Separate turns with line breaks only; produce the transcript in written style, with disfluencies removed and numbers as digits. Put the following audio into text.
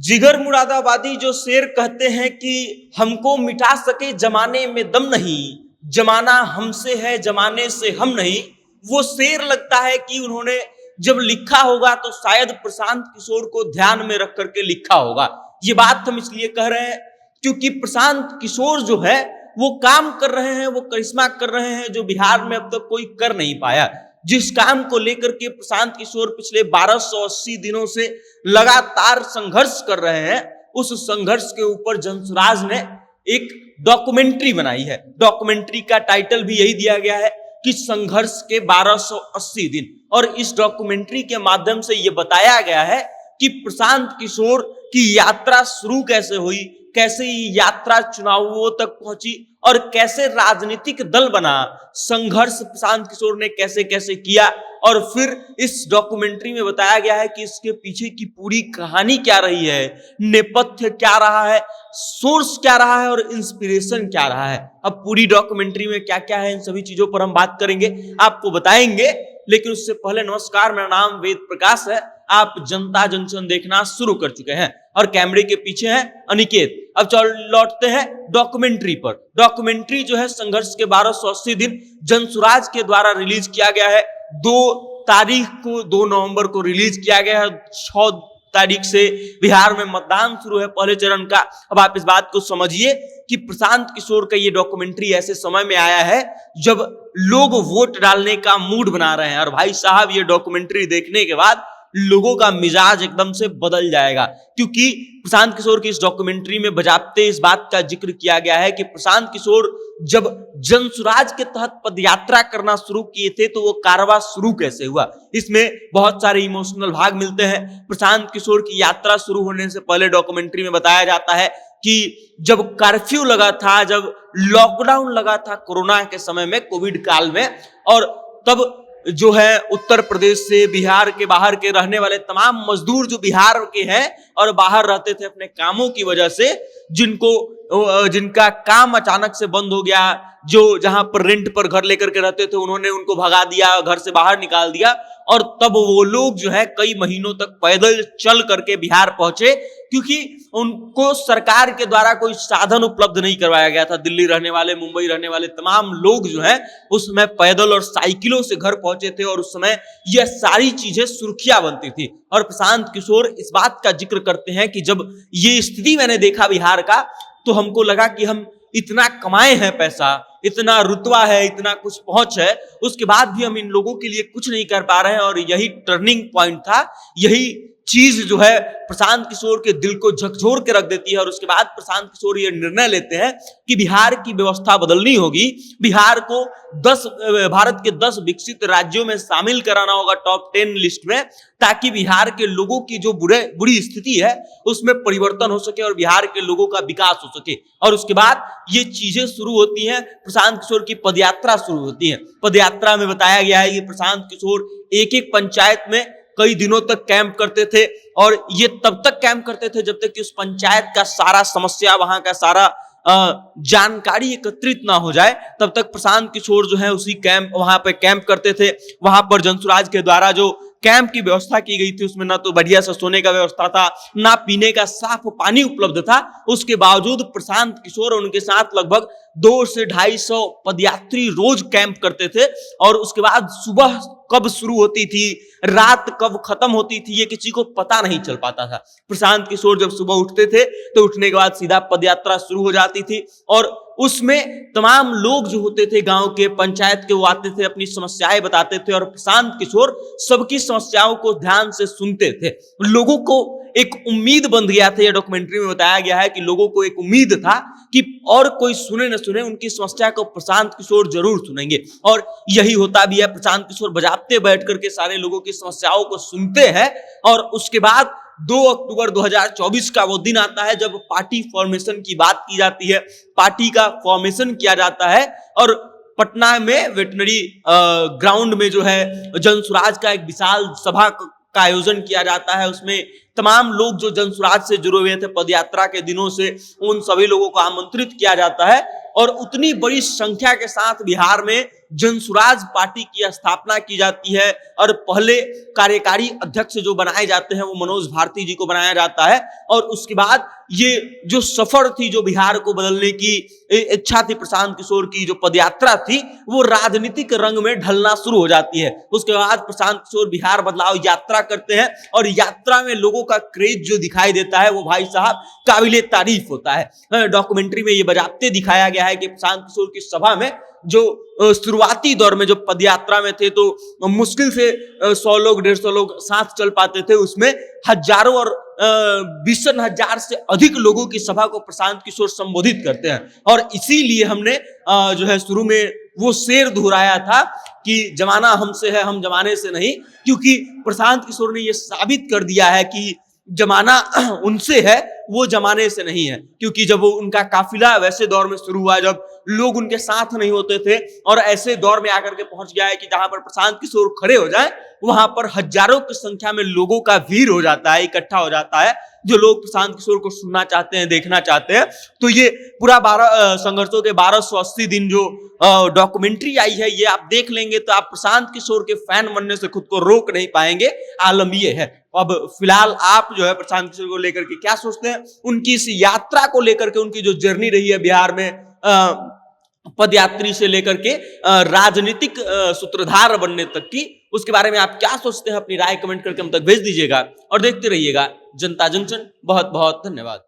जिगर मुरादाबादी जो शेर कहते हैं कि हमको मिटा सके जमाने में दम नहीं, जमाना हमसे है जमाने से हम नहीं, वो शेर लगता है कि उन्होंने जब लिखा होगा तो शायद प्रशांत किशोर को ध्यान में रख करके लिखा होगा। ये बात हम इसलिए कह रहे हैं क्योंकि प्रशांत किशोर जो है वो काम कर रहे हैं, वो करिश्मा कर रहे हैं जो बिहार में अब तक कोई कर नहीं पाया। जिस काम को लेकर के प्रशांत किशोर पिछले 1280 दिनों से लगातार संघर्ष कर रहे हैं, उस संघर्ष के ऊपर जनसुराज ने एक डॉक्यूमेंट्री बनाई है। डॉक्यूमेंट्री का टाइटल भी यही दिया गया है कि संघर्ष के 1280 दिन। और इस डॉक्यूमेंट्री के माध्यम से यह बताया गया है कि प्रशांत किशोर की यात्रा शुरू कैसे हुई, कैसे ये यात्रा चुनावों तक पहुंची और कैसे राजनीतिक दल बना, संघर्ष प्रशांत किशोर ने कैसे कैसे किया। और फिर इस डॉक्यूमेंट्री में बताया गया है कि इसके पीछे की पूरी कहानी क्या रही है, नेपथ्य क्या रहा है, सोर्स क्या रहा है और इंस्पिरेशन क्या रहा है। अब पूरी डॉक्यूमेंट्री में क्या क्या है, इन सभी चीजों पर हम बात करेंगे, आपको बताएंगे। लेकिन उससे पहले नमस्कार, मेरा नाम वेद प्रकाश है। आप जनता जंक्शन देखना शुरू कर चुके हैं और कैमरे के पीछे है अनिकेत। अब चल लौटते हैं डॉक्यूमेंट्री पर। डॉक्यूमेंट्री जो है संघर्ष के 1280 दिन जनसुराज के द्वारा रिलीज किया गया है। 2 तारीख को 2 नवंबर को रिलीज किया गया है। 6 तारीख से बिहार में मतदान शुरू है पहले चरण का। अब आप इस बात को समझिए कि प्रशांत किशोर का ये डॉक्यूमेंट्री ऐसे समय में आया है जब लोग वोट डालने का मूड बना रहे हैं। और भाई साहब, ये डॉक्यूमेंट्री देखने के बाद लोगों का मिजाज एकदम से बदल जाएगा, क्योंकि प्रशांत किशोर की इस डॉक्यूमेंट्री में बजाते इस बात का जिक्र किया गया है कि प्रशांत किशोर जब जनसुराज के तहत पदयात्रा करना शुरू किए थे तो वो कारवां शुरू कैसे हुआ। इसमें बहुत सारे इमोशनल भाग मिलते हैं। प्रशांत किशोर की यात्रा शुरू होने से पहले डॉक्यूमेंट्री में बताया जाता है कि जब कर्फ्यू लगा था, जब लॉकडाउन लगा था कोरोना के समय में, कोविड काल में, और तब जो है उत्तर प्रदेश से, बिहार के बाहर के रहने वाले तमाम मजदूर जो बिहार के हैं और बाहर रहते थे अपने कामों की वजह से, जिनका काम अचानक से बंद हो गया, जो जहां पर रेंट पर घर लेकर के रहते थे उन्होंने उनको भगा दिया, घर से बाहर निकाल दिया। और तब वो लोग जो है कई महीनों तक पैदल चल करके बिहार पहुंचे, क्योंकि उनको सरकार के द्वारा कोई साधन उपलब्ध नहीं करवाया गया था। दिल्ली रहने वाले, मुंबई रहने वाले तमाम लोग जो है उस समय पैदल और साइकिलों से घर पहुंचे थे और उस समय यह सारी चीजें सुर्खियां बनती थी। और प्रशांत किशोर इस बात का जिक्र करते हैं कि जब ये स्थिति मैंने देखा बिहार का तो हमको लगा कि हम इतना कमाए हैं पैसा, इतना रुतबा है, इतना कुछ पहुंच है, उसके बाद भी हम इन लोगों के लिए कुछ नहीं कर पा रहे हैं। और यही टर्निंग पॉइंट था, यही चीज जो है प्रशांत किशोर के दिल को झकझोर के रख देती है। और उसके बाद प्रशांत किशोर ये निर्णय लेते हैं कि बिहार की व्यवस्था बदलनी होगी, बिहार को भारत के 10 विकसित राज्यों में शामिल कराना होगा टॉप 10 लिस्ट में, ताकि बिहार के लोगों की जो बुरी स्थिति है उसमें परिवर्तन हो सके और बिहार के लोगों का विकास हो सके। और उसके बाद ये चीजें शुरू होती हैं, प्रशांत किशोर की पदयात्रा शुरू होती है। पदयात्रा में बताया गया है कि प्रशांत किशोर एक एक पंचायत में कई दिनों तक कैंप करते थे और ये तब तक कैंप करते थे जब तक कि उस पंचायत का सारा समस्या, वहां का सारा जानकारी एकत्रित ना हो जाए। तब तक प्रशांत किशोर जो है उसी वहां पे कैंप करते थे। वहां पर जनसुराज के द्वारा जो कैंप की व्यवस्था की गई थी उसमें ना तो बढ़िया से सोने का व्यवस्था था, ना पीने का साफ पानी उपलब्ध था। उसके बावजूद प्रशांत किशोर और उनके साथ लगभग 200 से 250 पदयात्री रोज कैंप करते थे। और उसके बाद सुबह कब शुरू होती थी, रात कब खत्म होती थी, ये किसी को पता नहीं चल पाता था। प्रशांत किशोर जब सुबह उठते थे तो उठने के बाद सीधा पदयात्रा शुरू हो जाती थी और उसमें तमाम लोग जो होते थे गांव के, पंचायत के, वो आते थे, अपनी समस्याएं बताते थे और प्रशांत किशोर सबकी समस्याओं को ध्यान से सुनते थे। लोगों को एक उम्मीद बन गया था। यह डॉक्यूमेंट्री में बताया गया है कि लोगों को एक उम्मीद था कि और कोई सुने न सुने, उनकी समस्या को प्रशांत किशोर जरूर सुनेंगे। और यही होता भी है। प्रशांत किशोर बजाते बैठ करके सारे लोगों की समस्याओं को सुनते हैं। और उसके बाद 2 अक्टूबर 2024 का वो दिन आता है जब पार्टी फॉर्मेशन की बात की जाती है। पार्टी का फॉर्मेशन किया जाता है और पटना में वेटनरी ग्राउंड में जो है जनसुराज का एक विशाल सभा का आयोजन किया जाता है। उसमें तमाम लोग जो जनसुराज से जुड़े हुए थे पदयात्रा के दिनों से, उन सभी लोगों को आमंत्रित किया जाता है और उतनी बड़ी संख्या के साथ बिहार में जनसुराज पार्टी की स्थापना की जाती है और पहले कार्यकारी अध्यक्ष जो बनाए जाते हैं वो मनोज भारती जी को बनाया जाता है। और उसके बाद ये जो सफर थी, जो बिहार को बदलने की इच्छा थी प्रशांत किशोर की, जो पदयात्रा थी, वो राजनीतिक रंग में ढलना शुरू हो जाती है। उसके बाद प्रशांत किशोर बिहार बदलाव यात्रा करते हैं और यात्रा में लोगों का क्रेज जो दिखाई देता है वो भाई साहब काबिले तारीफ होता है। डॉक्यूमेंट्री में ये बजाते दिखाया गया है कि प्रशांत किशोर की सभा में जो शुरुआती दौर में जो पदयात्रा में थे तो मुश्किल से 100 लोग 150 लोग साथ चल पाते थे, उसमें हजारों और 20,000 से अधिक लोगों की सभा को प्रशांत किशोर संबोधित करते हैं। और इसीलिए हमने जो है शुरू में वो शेर दोहराया था कि जमाना हमसे है, हम जमाने से नहीं, क्योंकि प्रशांत किशोर ने ये साबित कर दिया है कि जमाना उनसे है, वो जमाने से नहीं है। क्योंकि जब वो उनका काफिला वैसे दौर में शुरू हुआ जब लोग उनके साथ नहीं होते थे, और ऐसे दौर में आकर के पहुंच गया है कि जहां पर प्रशांत किशोर खड़े हो जाए वहां पर हजारों की संख्या में लोगों का भीड़ हो जाता है, इकट्ठा हो जाता है, जो लोग प्रशांत किशोर को सुनना चाहते हैं, देखना चाहते हैं। तो ये पूरा 12 संघर्षों के 1280 दिन जो डॉक्यूमेंट्री आई है, ये आप देख लेंगे तो आप प्रशांत किशोर के फैन बनने से खुद को रोक नहीं पाएंगे। आलम ये है। अब फिलहाल आप जो है प्रशांत किशोर को लेकर के क्या सोचते हैं, उनकी इस यात्रा को लेकर के, उनकी जो जर्नी रही है बिहार में पदयात्री से लेकर के राजनीतिक सूत्रधार बनने तक की, उसके बारे में आप क्या सोचते हैं, अपनी राय कमेंट करके हम तक भेज दीजिएगा और देखते रहिएगा जनता जंक्शन। बहुत बहुत धन्यवाद।